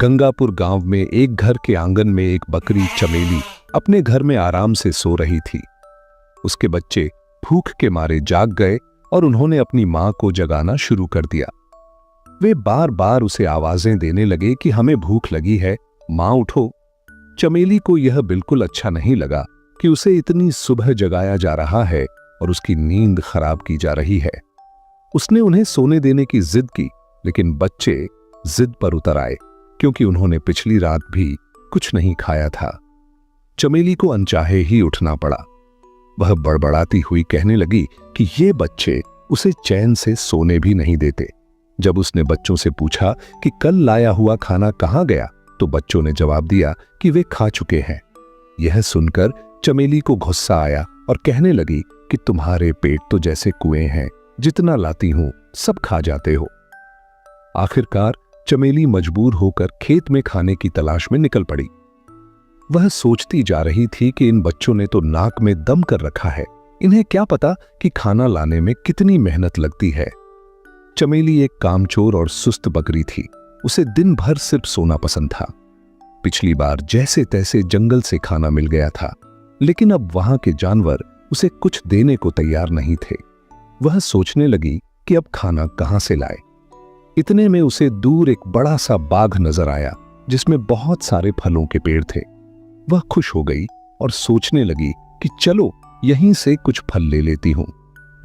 गंगापुर गांव में एक घर के आंगन में एक बकरी चमेली अपने घर में आराम से सो रही थी। उसके बच्चे भूख के मारे जाग गए और उन्होंने अपनी मां को जगाना शुरू कर दिया। वे बार बार उसे आवाजें देने लगे कि हमें भूख लगी है, मां उठो। चमेली को यह बिल्कुल अच्छा नहीं लगा कि उसे इतनी सुबह जगाया जा रहा है और उसकी नींद खराब की जा रही है। उसने उन्हें सोने देने की जिद की, लेकिन बच्चे जिद पर उतर आए क्योंकि उन्होंने पिछली रात भी कुछ नहीं खाया था। चमेली को अनचाहे ही उठना पड़ा। वह बड़बड़ाती हुई कहने लगी कि ये बच्चे उसे चैन से सोने भी नहीं देते। जब उसने बच्चों से पूछा कि कल लाया हुआ खाना कहां गया, तो बच्चों ने जवाब दिया कि वे खा चुके हैं। यह सुनकर चमेली को गुस्सा आया और कहने लगी कि तुम्हारे पेट तो जैसे कुएं हैं, जितना लाती हूं सब खा जाते हो। आखिरकार चमेली मजबूर होकर खेत में खाने की तलाश में निकल पड़ी। वह सोचती जा रही थी कि इन बच्चों ने तो नाक में दम कर रखा है, इन्हें क्या पता कि खाना लाने में कितनी मेहनत लगती है। चमेली एक कामचोर और सुस्त बकरी थी। उसे दिन भर सिर्फ सोना पसंद था। पिछली बार जैसे तैसे जंगल से खाना मिल गया था, लेकिन अब वहां के जानवर उसे कुछ देने को तैयार नहीं थे। वह सोचने लगी कि अब खाना कहां से लाए। इतने में उसे दूर एक बड़ा सा बाग नजर आया जिसमें बहुत सारे फलों के पेड़ थे। वह खुश हो गई और सोचने लगी कि चलो यहीं से कुछ फल ले लेती हूं।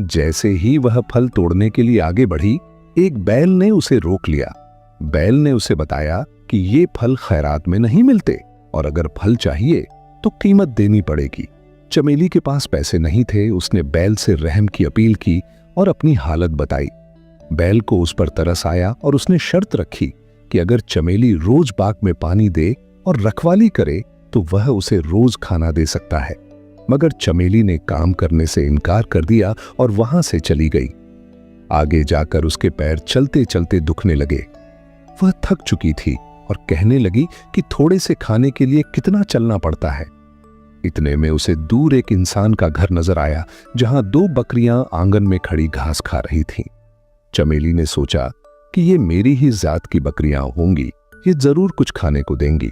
जैसे ही वह फल तोड़ने के लिए आगे बढ़ी, एक बैल ने उसे रोक लिया। बैल ने उसे बताया कि ये फल खैरात में नहीं मिलते और अगर फल चाहिए तो कीमत देनी पड़ेगी। चमेली के पास पैसे नहीं थे। उसने बैल से रहम की अपील की और अपनी हालत बताई। बैल को उस पर तरस आया और उसने शर्त रखी कि अगर चमेली रोज बाग में पानी दे और रखवाली करे तो वह उसे रोज खाना दे सकता है। मगर चमेली ने काम करने से इनकार कर दिया और वहां से चली गई। आगे जाकर उसके पैर चलते चलते दुखने लगे। वह थक चुकी थी और कहने लगी कि थोड़े से खाने के लिए कितना चलना पड़ता है। इतने में उसे दूर एक इंसान का घर नजर आया जहां दो बकरियां आंगन में खड़ी घास खा रही थीं। चमेली ने सोचा कि ये मेरी ही जात की बकरियां होंगी, ये जरूर कुछ खाने को देंगी।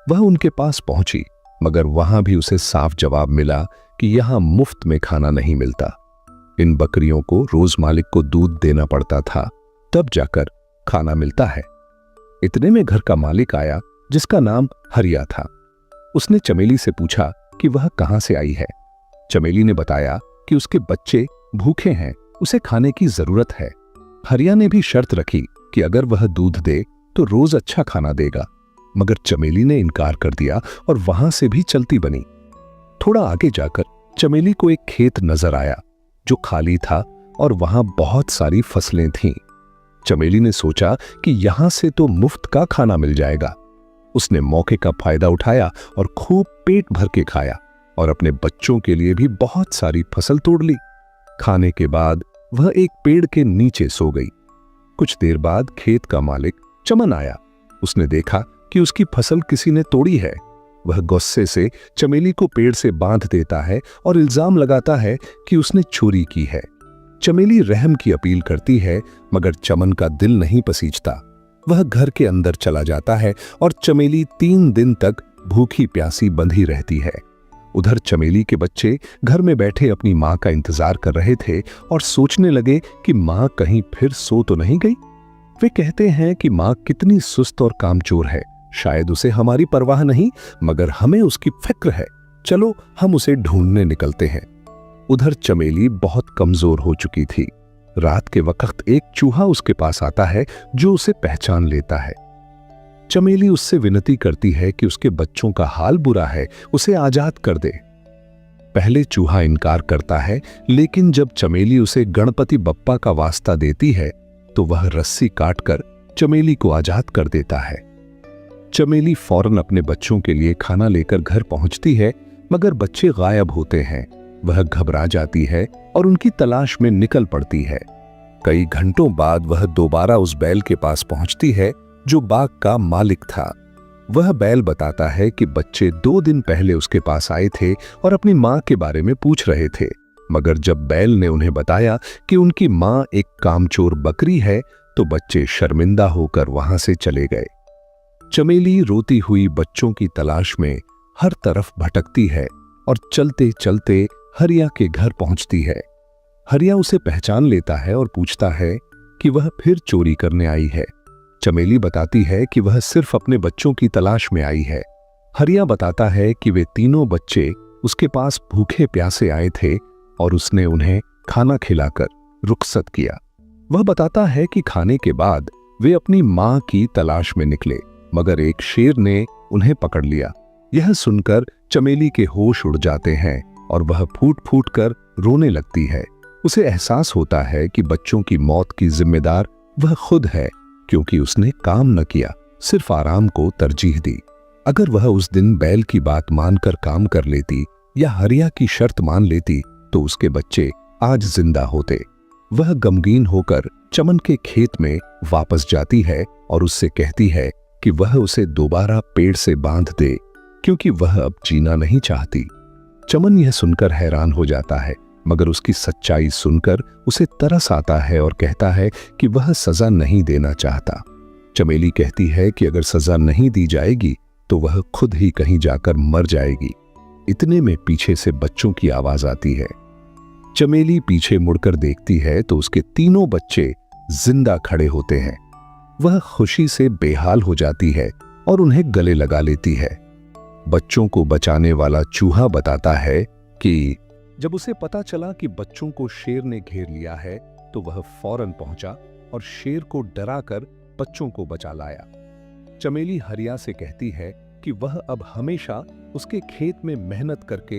वह उनके पास पहुंची, मगर वहां भी उसे साफ जवाब मिला कि यहां मुफ्त में खाना नहीं मिलता। इन बकरियों को रोज मालिक को दूध देना पड़ता था, तब जाकर खाना मिलता है। इतने में घर का मालिक आया जिसका नाम हरिया था। उसने चमेली से पूछा कि वह कहां से आई है। चमेली ने बताया कि उसके बच्चे भूखे हैं, उसे खाने की जरूरत है। हरिया ने भी शर्त रखी कि अगर वह दूध दे तो रोज अच्छा खाना देगा, मगर चमेली ने इनकार कर दिया और वहां से भी चलती बनी। थोड़ा आगे जाकर चमेली को एक खेत नजर आया जो खाली था और वहां बहुत सारी फसलें थीं। चमेली ने सोचा कि यहां से तो मुफ्त का खाना मिल जाएगा। उसने मौके का फायदा उठाया और खूब पेट भर के खाया और अपने बच्चों के लिए भी बहुत सारी फसल तोड़ ली। खाने के बाद वह एक पेड़ के नीचे सो गई। कुछ देर बाद खेत का मालिक चमन आया। उसने देखा कि उसकी फसल किसी ने तोड़ी है। वह गुस्से से चमेली को पेड़ से बांध देता है और इल्जाम लगाता है कि उसने चोरी की है। चमेली रहम की अपील करती है, मगर चमन का दिल नहीं पसीजता। वह घर के अंदर चला जाता है और चमेली 3 दिन तक भूखी प्यासी बंधी रहती है। उधर चमेली के बच्चे घर में बैठे अपनी मां का इंतजार कर रहे थे और सोचने लगे कि मां कहीं फिर सो तो नहीं गई। वे कहते हैं कि मां कितनी सुस्त और कामचोर है, शायद उसे हमारी परवाह नहीं, मगर हमें उसकी फिक्र है। चलो हम उसे ढूंढने निकलते हैं। उधर चमेली बहुत कमजोर हो चुकी थी। रात के वक्त एक चूहा उसके पास आता है जो उसे पहचान लेता है। चमेली उससे विनती करती है कि उसके बच्चों का हाल बुरा है, उसे आजाद कर दे। पहले चूहा इनकार करता है, लेकिन जब चमेली उसे गणपति बप्पा का वास्ता देती है तो वह रस्सी काटकर चमेली को आजाद कर देता है। चमेली फौरन अपने बच्चों के लिए खाना लेकर घर पहुंचती है, मगर बच्चे गायब होते हैं। वह घबरा जाती है और उनकी तलाश में निकल पड़ती है। कई घंटों बाद वह दोबारा उस बैल के पास पहुंचती है जो बाग का मालिक था। वह बैल बताता है कि बच्चे 2 दिन पहले उसके पास आए थे और अपनी मां के बारे में पूछ रहे थे, मगर जब बैल ने उन्हें बताया कि उनकी मां एक कामचोर बकरी है तो बच्चे शर्मिंदा होकर वहां से चले गए। चमेली रोती हुई बच्चों की तलाश में हर तरफ भटकती है और चलते चलते हरिया के घर पहुंचती है। हरिया उसे पहचान लेता है और पूछता है कि वह फिर चोरी करने आई है। चमेली बताती है कि वह सिर्फ अपने बच्चों की तलाश में आई है। हरिया बताता है कि वे तीनों बच्चे उसके पास भूखे प्यासे आए थे और उसने उन्हें खाना खिलाकर रुखसत किया। वह बताता है कि खाने के बाद वे अपनी मां की तलाश में निकले, मगर एक शेर ने उन्हें पकड़ लिया। यह सुनकर चमेली के होश उड़ जाते हैं और वह फूट फूट कर रोने लगती है। उसे एहसास होता है कि बच्चों की मौत की जिम्मेदार वह खुद है, क्योंकि उसने काम न किया, सिर्फ आराम को तरजीह दी। अगर वह उस दिन बैल की बात मानकर काम कर लेती या हरिया की शर्त मान लेती तो उसके बच्चे आज जिंदा होते। वह गमगीन होकर चमन के खेत में वापस जाती है और उससे कहती है कि वह उसे दोबारा पेड़ से बांध दे, क्योंकि वह अब जीना नहीं चाहती। चमन यह सुनकर हैरान हो जाता है, मगर उसकी सच्चाई सुनकर उसे तरस आता है और कहता है कि वह सजा नहीं देना चाहता। चमेली कहती है कि अगर सजा नहीं दी जाएगी तो वह खुद ही कहीं जाकर मर जाएगी। इतने में पीछे से बच्चों की आवाज आती है। चमेली पीछे मुड़कर देखती है तो उसके तीनों बच्चे जिंदा खड़े होते हैं। वह खुशी से बेहाल हो जाती है और उन्हें गले लगा लेती है। बच्चों को बचाने वाला चूहा बताता है कि जब उसे पता चला कि बच्चों को शेर ने घेर लिया है तो वह फौरन पहुंचा और शेर को डराकर बच्चों को बचा लाया। चमेली हरिया से कहती है कि वह अब हमेशा उसके खेत में मेहनत करके